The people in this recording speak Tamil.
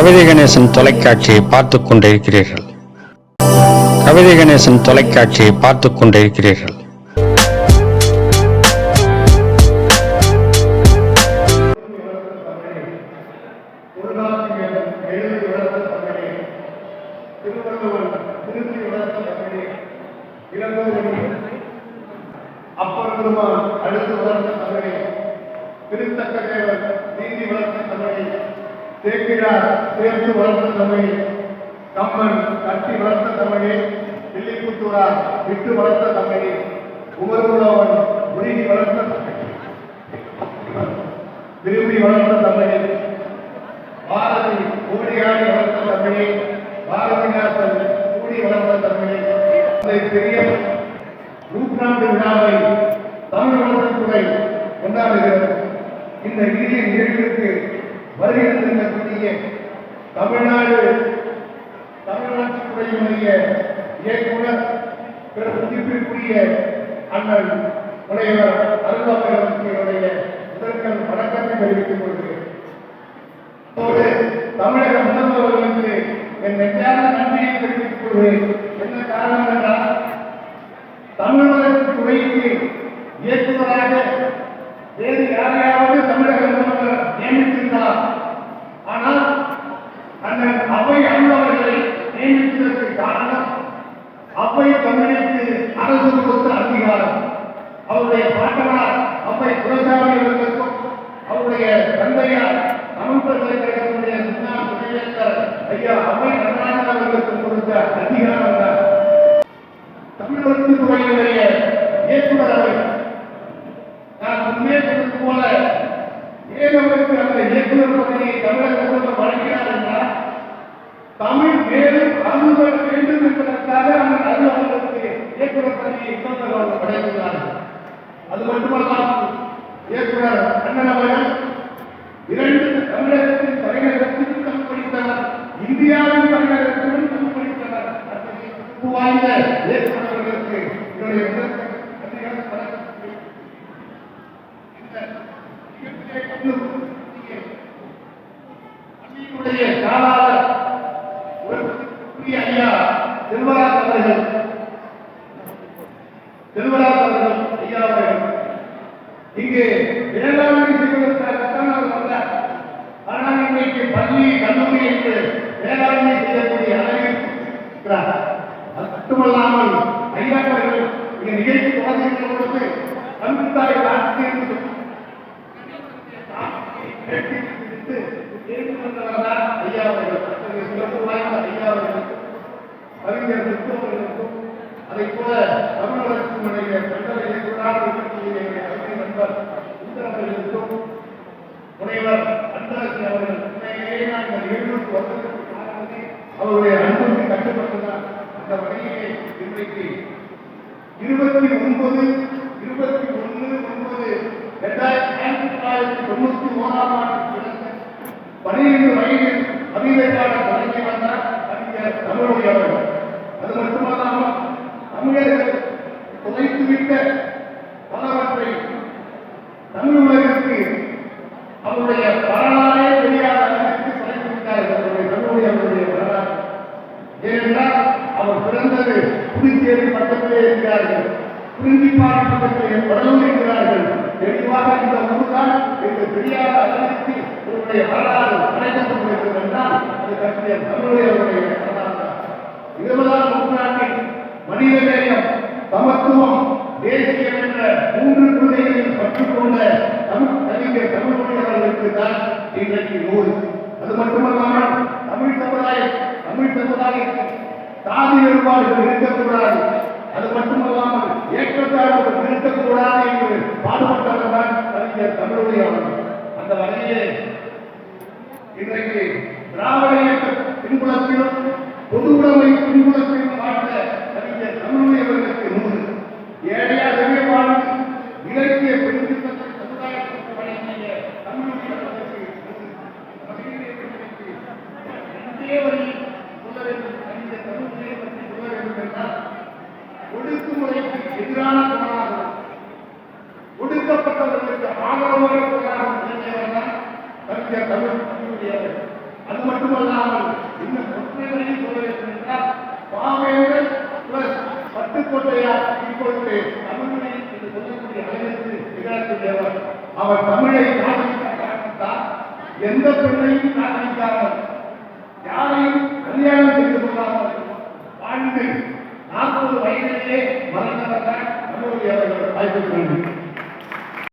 கவிதை கணேசன் தொலைக்காட்சியை பார்த்துக் கொண்டிருக்கிறீர்கள். கவிதை கணேசன் தொலைக்காட்சியை பார்த்துக் கொண்டிருக்கிறீர்கள். அப்பர் பெருமான் அடுத்து வளர்ந்த தமிழை, திருத்தக்க தேவர் நீதி வளர்ந்த தமிழை, சேக்கிழார் சேர்த்து வளர்ந்த தமிழை, கம்மன் கட்டி வளர்த்த தமிழை, வில்லிபுத்தூரார் விட்டு வளர்த்த தமிழை, உமர்வுள்ளவன் உருகி வளர்த்த தமிழை, விரும்பி வளர்த்த தமிழை, பாரதி கூடியாடி வளர்த்த தமிழை, பாரதிதாசன் கூடி வளர்த்த தமிழை, பெரிய நூற்றாண்டு விழாவை தமிழ் வளர்ச்சித்துறை கொண்டாடுகிறது. இந்த இனிய நிகழ்விற்கு வருகின்ற தமிழ்நாடு தமிழ்நாட்டுத்துறையினுடைய இயக்குனர் மதிப்பிற்குரிய அண்ணன் முனைவர் அருள்வாக்கினுடைய முதற்கண் வணக்கத்தை தெரிவித்துக் கொள்கிறேன். தமிழக முதல்வர்களுக்கு என் நெஞ்சார்ந்த நன்றியை தெரிவித்துக் கொள்கிறேன். என்ன காரணம் என்றால், தமிழ் வளர்ச்சி துறைக்கு இயக்குநராக வேறு யாரையாவது தமிழக முதல்வர் நியமித்திருந்தார். ஆனால் அண்ணன் அவை அன்பவர்களை நியமித்ததற்கு காரணம் அவை தமிழுக்கு அரசு கொடுத்த அங்கீகாரம். அவருடைய பாட்டனார் அவை குலசாமி அவர்களுக்கும் அவருடைய தந்தையார் தமிழ் பல்கலைக்கழகத்துடைய முன்னாள் துணைவேந்தர் ஐயா அவை நடராஜன் அவர்களுக்கும் கொடுத்த அங்கீகாரம் தான். தமிழ் வளர்ச்சி துறையினுடைய இயக்குநர் அவர். நான் முன்னே சொன்னது போல, ஏன் அவருக்கு அந்த இயக்குநர் பதவியை தமிழக முதல்வர் வழங்கினார் என்றால், தமிழ் மேலும் அருள்பட வேண்டும் என்பதற்காக அந்த அருள் அவர்களுக்கு இயக்குநர் பதவியை முதல்வர் வழங்கினார்கள். அது மட்டுமல்லாமல் இயக்குநர் அண்ணன் அவர்கள் 2 தமிழகத்தின் தலைநகரத்திலும் தமிழ் படித்தவர், இந்தியாவின் தலைநகரத்திலும் தமிழ் படித்தவர். வாய்ந்த இயக்குநர்களுக்கு என்னுடைய பள்ளியினுடைய காலாளர் ஐயா செல்வராஜ் அவர்கள் ஐயா அவர்கள் இங்கு வேளாண்மை செய்வதற்காகத்தான் அவர் வந்தார். ஆனால் இன்றைக்கு பள்ளி கல்லூரி என்று வேளாண்மை செய்யக்கூடிய அளவில் இருக்கிறார். அது மட்டுமல்லாமல் ஐயாவர்கள் இந்த நிகழ்ச்சி தொடங்குகின்ற பொழுது கம்ப்யூட்டரை காட்சி என்று ஐயாவர்கள் சிறப்பு வாய்ந்த ஐயாவர்கள் கவிஞர் அவர்களுக்கும் அதை போல தமிழ் வளர்ச்சியினுடைய மண்டல இயக்குநராக இருக்கக்கூடிய கவிஞர் நண்பர் அவர்களுக்கும் முனைவர் அன்பரசு அவர்கள் உண்மையிலேயே நான் இந்த நிகழ்வுக்கு வந்ததற்கு காரணமே அவருடைய அன்புக்கு கட்டுப்பட்டுதான். அந்த வகையிலே இன்றைக்கு 21/9/1991 12 வயதில் அபிநயப்பாட தொடங்கி வந்தார் கவிஞர் தமிழொலி அவர்கள். அது மட்டுமல்லாமல் தமிழர்கள் புதைத்துவிட்ட பலவற்றை தமிழ் உலகிற்கு அவருடைய வரலாறே தெரியாத அளவிற்கு படைத்து விட்டார்கள். தமிழொலி அவருடைய வரலாறு. ஏனென்றால் அவர் பிறந்தது புதுச்சேரி பக்கத்திலே இருக்கிறார்கள், குறிஞ்சிப்பாடி பக்கத்திலே வடலூர் இருக்கிறார்கள். தெளிவாக இந்த ஊர்தான் என்று தெரியாத அளவிற்கு இவருடைய வரலாறு படைக்கப்பட்டிருக்கிறது என்றால் அது கவிஞர் தமிழொலி அவருடைய வரலாறு. 20ஆம் நூற்றாண்டில் மனிதநேயம், சமத்துவம், தேசியம் என்ற 3 கொள்கைகளில் பற்றுக்கொண்ட தமிழ் கவிஞர் தமிழொலி அவர்களுக்கு தான் இன்றைக்கு 100. அது மட்டுமல்லாமல் தமிழ் சமுதாயத்தில் சாதி வேறுபாடுகள் இருக்கக்கூடாது, அது மட்டுமல்லாமல் ஏற்றத்தாழ்வுகள் இருக்கக்கூடாது என்று பாடுபட்டவர்தான் கவிஞர் தமிழொலி அவர்கள். அந்த வகையிலே இன்றைக்கு திராவிட இயக்க பின்புலத்திலும் பொது உடைமை பின்புலத்திலும் வாழ்ந்த கவிஞர் தமிழொலி அவர்களுக்கு 100. ஏழையாகவே வாழ்ந்து இலக்கிய பெருந்திட்டத்தை சமுதாயத்திற்கு வழங்கிய தமிழொலி அவர்களுக்கு 100. ஒடுக்குமுறைக்கு எதிரான போராட்டம், ஒடுக்கப்பட்டவர்களுக்கு ஆதரவாக போராட்டம் கவிஞர் தமிழ். அது மட்டுமல்லாமல் இன்னும் ஒற்றைகளையும் சொல்ல வேண்டும் என்றால் பாவேந்தர் பிளஸ் பட்டுக்கோட்டையார் இப்பொழுது தமிழ்மொழி என்று சொல்லக்கூடிய அளவிற்கு நிகழக்கூடியவர். அவர் தமிழை காதலிக்க காரணத்தால் எந்த பெண்ணையும் காதலிக்காமல் யாரையும் கல்யாணம் செய்து கொள்ளாமல் வாழ்ந்து 40 வயதிலேயே மறந்தவர் தான் நம்முடைய அவர்கள்.